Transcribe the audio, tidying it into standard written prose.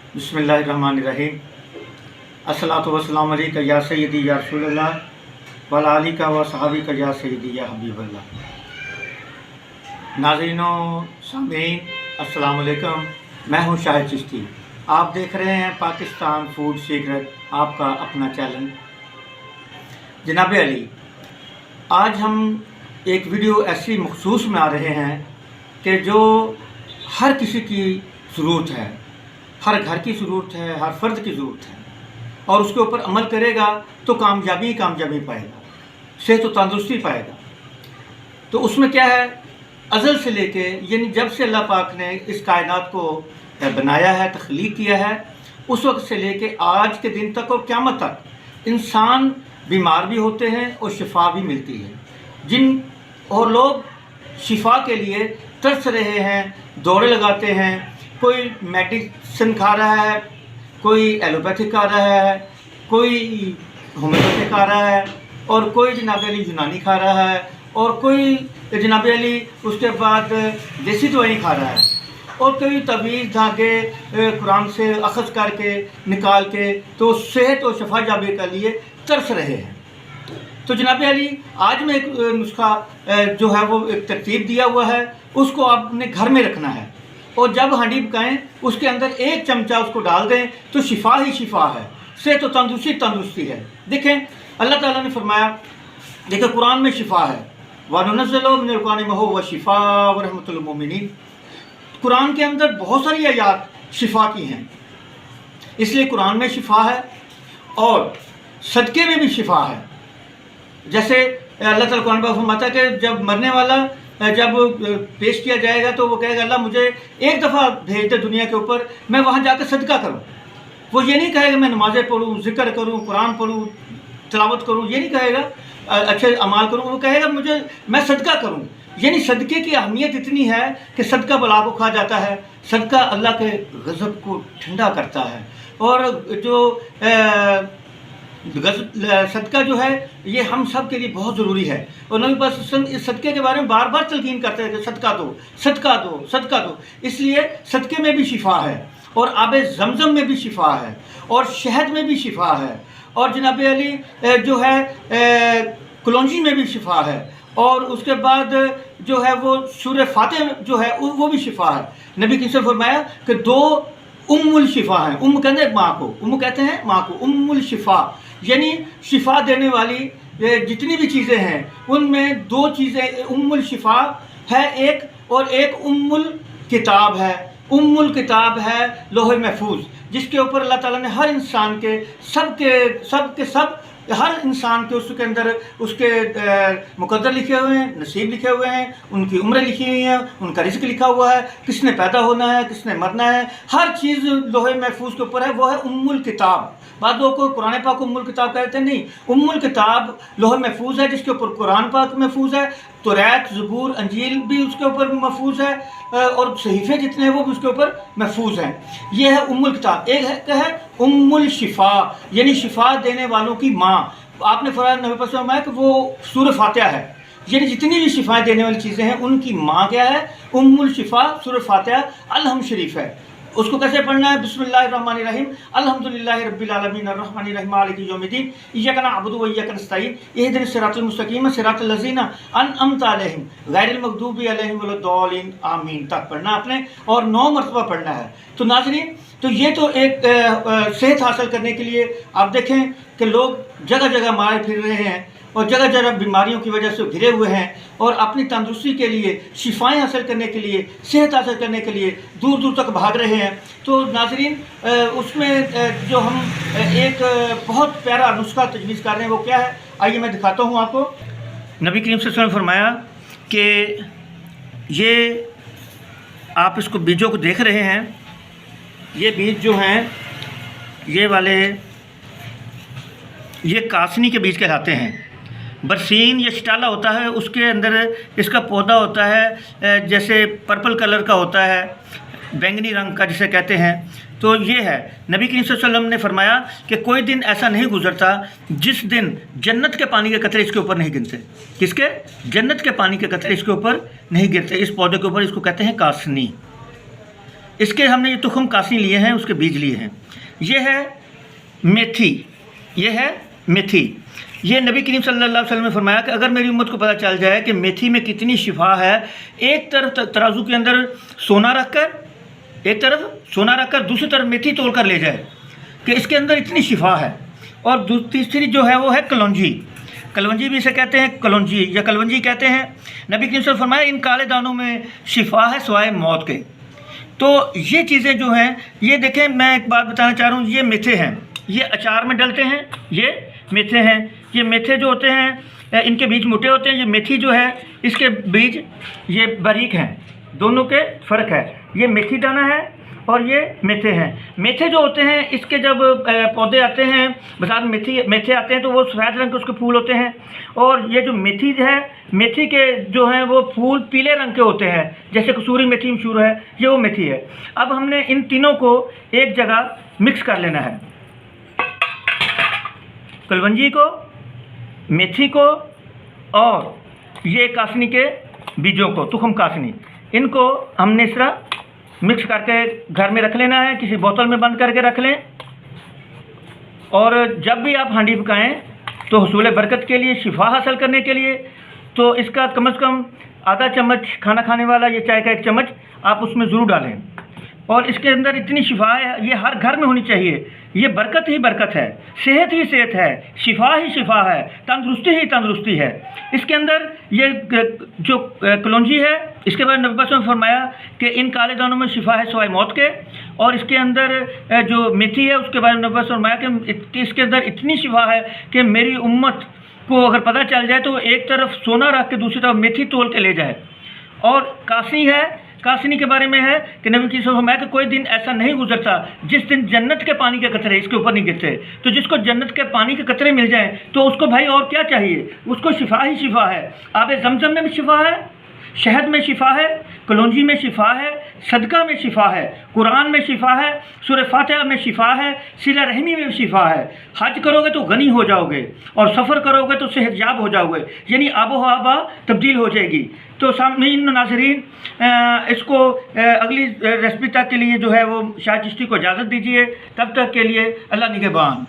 बिस्मिल्लाहिर्रहमानिर्रहीम। अस्सलातु वस्सलामु अलैका या सय्यदी या रसूलल्लाह व अला आलिका व सहाबिका या सय्यदी या हबीबल्लाह। नाज़रीनो सामीन अस्सलाम वालेकुम, मैं हूँ शाहिद चिश्ती। आप देख रहे हैं पाकिस्तान फूड सीक्रेट, आपका अपना चैनल। जनाब अली, आज हम एक वीडियो ऐसी मखसूस बना रहे हैं कि जो हर किसी की ज़रूरत है, हर घर की ज़रूरत है, हर फ़र्द की ज़रूरत है, और उसके ऊपर अमल करेगा तो कामयाबी पाएगा, सेहत तो तंदुरुस्ती पाएगा। तो उसमें क्या है, अज़ल से लेके यानी जब से अल्लाह पाक ने इस कायनात को बनाया है, तख्लीक किया है, उस वक्त से लेके आज के दिन तक और क़यामत तक इंसान बीमार भी होते हैं और शिफा भी मिलती है। जिन और लोग शिफा के लिए तरस रहे हैं, दौड़े लगाते हैं, कोई मेडिसिन खा रहा है, कोई एलोपैथिक खा रहा है, कोई होम्योपैथिक खा रहा है, और कोई जनाब अली यूनानी खा रहा है, और कोई जनाब अली उसके बाद देसी दवाई खा रहा है, और कोई तवीज़ धागे कुरान से अखज़ करके निकाल के तो सेहत और शफा जाबे के लिए तरस रहे हैं। तो जनाब अली आज में एक नुस्खा जो है वो एक तरतीब दिया हुआ है, उसको आपने घर में रखना है, और जब हांडी पकाएं उसके अंदर एक चमचा उसको डाल दें तो शिफा ही शिफा है, सेहत तो तंदुरुस्ती है। देखें अल्लाह ताला ने फरमाया, देखिए कुरान में शिफा है, वनुनज़्ज़िलु मिनल कुरानि मा हुवा शिफाअ व रहमतुल लिल मोमिनीन। कुरान के अंदर बहुत सारी आयात शिफा की हैं, इसलिए कुरान में शिफा है और सदक़े में भी शिफा है। जैसे अल्लाह ताला कुरान में फरमाता है कि जब मरने वाला जब पेश किया जाएगा तो वो कहेगा अल्लाह मुझे एक दफ़ा भेज दे दुनिया के ऊपर, मैं वहाँ जाकर सदका करूँ। वो ये नहीं कहेगा मैं नमाज़ें पढ़ूँ, ज़िक्र करूँ, कुरान पढ़ूँ, तिलावत करूँ, ये नहीं कहेगा अच्छे अमाल करूँ, वो कहेगा मैं सदका करूँ। यानी सदक़े की अहमियत इतनी है कि सदका बला को खा जाता है, सदका अल्लाह के गज़ब को ठंडा करता है, और जो सदका जो है ये हम सब के लिए बहुत ज़रूरी है। और नबी पाक सल्लल्लाहु अलैहि वसल्लम इस सदक़े के बारे में बार बार तलकीन करते हैं कि सदका दो, सदका दो, सदका दो। इसलिए सदक़े में भी शिफा है, और आबे ज़मज़म में भी शिफा है, और शहद में भी शिफा है, और जनाब अली जो है कलौंजी में भी शिफा है, और उसके बाद जो है वो सूरह फातिहा जो है वो भी शिफा है। नबी की से फरमाया कि दो उम्मुल शिफा है, कहते हैं माँ को, कहते हैं माँ को, उम्मुल शिफा यानी शिफा देने वाली जितनी भी चीज़ें हैं उनमें दो चीज़ें उम्मुल शिफा है एक, और एक उम्मुल किताब है। उम्मुल किताब है लोहे महफूज, जिसके ऊपर अल्लाह ताला ने हर इंसान के सब हर इंसान के उसके अंदर उसके मुकद्दर लिखे हुए हैं, नसीब लिखे हुए हैं, उनकी उम्र लिखी हुई है, उनका रिज़्क़ लिखा हुआ है, किसने पैदा होना है, किसने मरना है, हर चीज़ लोहे महफूज के ऊपर है। वो है उम्मुल किताब। बाद लोगों को कुरान पाक उम्मुल किताब कहते हैं, नहीं, उम्मुल किताब लोहे महफूज है, जिसके ऊपर कुरान पाक महफूज है, तौरात, ज़बूर, अंजील भी उसके ऊपर महफूज है, और सहीफ़े जितने हैं वो भी उसके ऊपर महफूज हैं। ये है उम्मुल किताब। एक है उम्मुल शिफा यानी शिफा देने वालों की माँ। आपने फरमाया नबी पाक सल्लल्लाहु अलैहि वसल्लम कि वो सूरह फातिहा है, यानी जितनी भी शिफाएँ देने वाली चीज़ें हैं उनकी माँ क्या है, उम्मुल शिफा सूरह फातिहा अलहम शरीफ है। उसको कैसे पढ़ना है, बिस्मिल्लाहिर्रहमानिर्रहीम, अल्हम्दुलिल्लाहि रब्बिल आलमीन अर्रहमानिर्रहीम मालिकि यौमिद्दीन इय्याका नअबुदु व इय्याका नस्तईन इहदिनस सिरातल मुस्तकीम सिरातल लज़ीना अनअमता अलैहिम गैरिल मग़दूबि अलैहिम वलद्दालिन आमीन तक पढ़ना आपने, और 9 मरतबा पढ़ना है। तो नाज़रीन, तो ये तो एक सेहत हासिल करने के लिए आप देखें कि लोग जगह जगह मारे फिर रहे हैं, और जगह जगह बीमारियों की वजह से घिरे हुए हैं, और अपनी तंदुरुस्ती के लिए, शिफाएँ हासिल करने के लिए, सेहत हासिल करने के लिए दूर दूर तक भाग रहे हैं। तो नाज़रीन, उसमें जो हम एक बहुत प्यारा नुस्खा तजवीज़ कर रहे हैं वो क्या है, आइए मैं दिखाता हूँ आपको। नबी करीम सल्लल्लाहु अलैहि वसल्लम ने फरमाया कि ये आप इसको बीजों को देख रहे हैं, ये बीज जो हैं ये वाले ये कासनी के बीज कहलाते हैं। बरसीन या शटाला होता है, उसके अंदर इसका पौधा होता है, जैसे पर्पल कलर का होता है, बैंगनी रंग का जिसे कहते हैं। तो ये है, नबी करीम सल्लल्लाहु अलैहि वसल्लम ने फरमाया कि कोई दिन ऐसा नहीं गुजरता जिस दिन जन्नत के पानी के कतरे इसके ऊपर नहीं गिरते। किसके? जन्नत के पानी के कतरे इसके ऊपर नहीं गिरते, इस पौधे के ऊपर। इसको कहते हैं कासनी। اس کے ہم نے یہ تخم کاسنی لیے ہیں، اس کے بیج لیے ہیں۔ یہ ہے میتھی، یہ ہے میتھی۔ یہ نبی کریم صلی اللہ علیہ وسلم نے فرمایا کہ اگر میری امت کو پتہ چل جائے کہ میتھی میں کتنی شفا ہے، ایک طرف ترازو کے اندر سونا رکھ کر، ایک طرف سونا رکھ کر دوسری طرف میتھی تول کر لے جائے کہ اس کے اندر اتنی شفا ہے۔ اور تیسری جو ہے وہ ہے کلونجی، کلونجی بھی اسے کہتے ہیں، کلونجی یا کلونجی کہتے ہیں۔ نبی کریم صلی اللہ علیہ وسلم نے فرمایا ان کالے دانوں میں شفا ہے سوائے موت کے۔ تو یہ چیزیں جو ہیں، یہ دیکھیں میں ایک بات بتانا چاہ رہا ہوں، یہ میتھے ہیں، یہ اچار میں ڈلتے ہیں، یہ میتھے ہیں۔ یہ میتھے جو ہوتے ہیں ان کے بیج موٹے ہوتے ہیں، یہ میتھی جو ہے اس کے بیج یہ باریک ہیں، دونوں کے فرق ہے۔ یہ میتھی دانہ ہے اور یہ میتھے ہیں۔ میتھے جو ہوتے ہیں اس کے جب پودے آتے ہیں، بازار میں میتھے آتے ہیں تو وہ سفید رنگ کے اس کے پھول ہوتے ہیں، اور یہ جو میتھی ہے، میتھی کے جو ہیں وہ پھول پیلے رنگ کے ہوتے ہیں، جیسے کسوری میتھی مشہور ہے، یہ وہ میتھی ہے۔ اب ہم نے ان تینوں کو ایک جگہ مکس کر لینا ہے، کلونجی کو، میتھی کو اور یہ کاسنی کے بیجوں کو، تخم کاسنی، ان کو ہم نے اس طرح مکس کر کے گھر میں رکھ لینا ہے، کسی بوتل میں بند کر کے رکھ لیں۔ اور جب بھی آپ ہانڈی پکائیں تو حصول برکت کے لیے، شفا حاصل کرنے کے لیے، تو اس کا کم از کم آدھا چمچ کھانا کھانے والا یا چائے کا ایک چمچ آپ اس میں ضرور ڈالیں۔ اور اس کے اندر اتنی شفا ہے، یہ ہر گھر میں ہونی چاہیے۔ یہ برکت ہی برکت ہے، صحت ہی صحت ہے، شفا ہی شفا ہے، تندرستی ہی تندرستی ہے۔ اس کے اندر یہ جو کلونجی ہے، اس کے بعد نبی پاک نے فرمایا کہ ان کالے دانوں میں شفا ہے سوائے موت کے، اور اس کے اندر جو میتھی ہے اس کے بعد نبی پاک نے فرمایا کہ اس کے اندر اتنی شفا ہے کہ میری امت کو اگر پتہ چل جائے تو ایک طرف سونا رکھ کے دوسری طرف میتھی تول کے لے جائے۔ اور کاسنی ہے، کاسنی کے بارے میں ہے کہ نبی کی فرمایا کہ کوئی دن ایسا نہیں گزرتا جس دن جنت کے پانی کے قطرے اس کے اوپر نہیں گرتے۔ تو جس کو جنت کے پانی کے قطرے مل جائیں تو اس کو بھائی اور کیا چاہیے، اس کو شفا ہی شفا ہے۔ آب زمزم میں بھی شفا ہے، شہد میں شفا ہے، کلونجی میں شفا ہے، صدقہ میں شفا ہے، قرآن میں شفا ہے، سورہ فاتحہ میں شفا ہے، صلہ رحمی میں شفا ہے۔ حج کرو گے تو غنی ہو جاؤ گے، اور سفر کرو گے تو صحت یاب ہو جاؤ گے، یعنی آب و ہوا تبدیل ہو جائے گی۔ تو سامعین و ناظرین، اس کو اگلی ریسپی تک کے لیے جو ہے وہ شاہ چشتی کو اجازت دیجیے، تب تک کے لیے اللہ نگہبان۔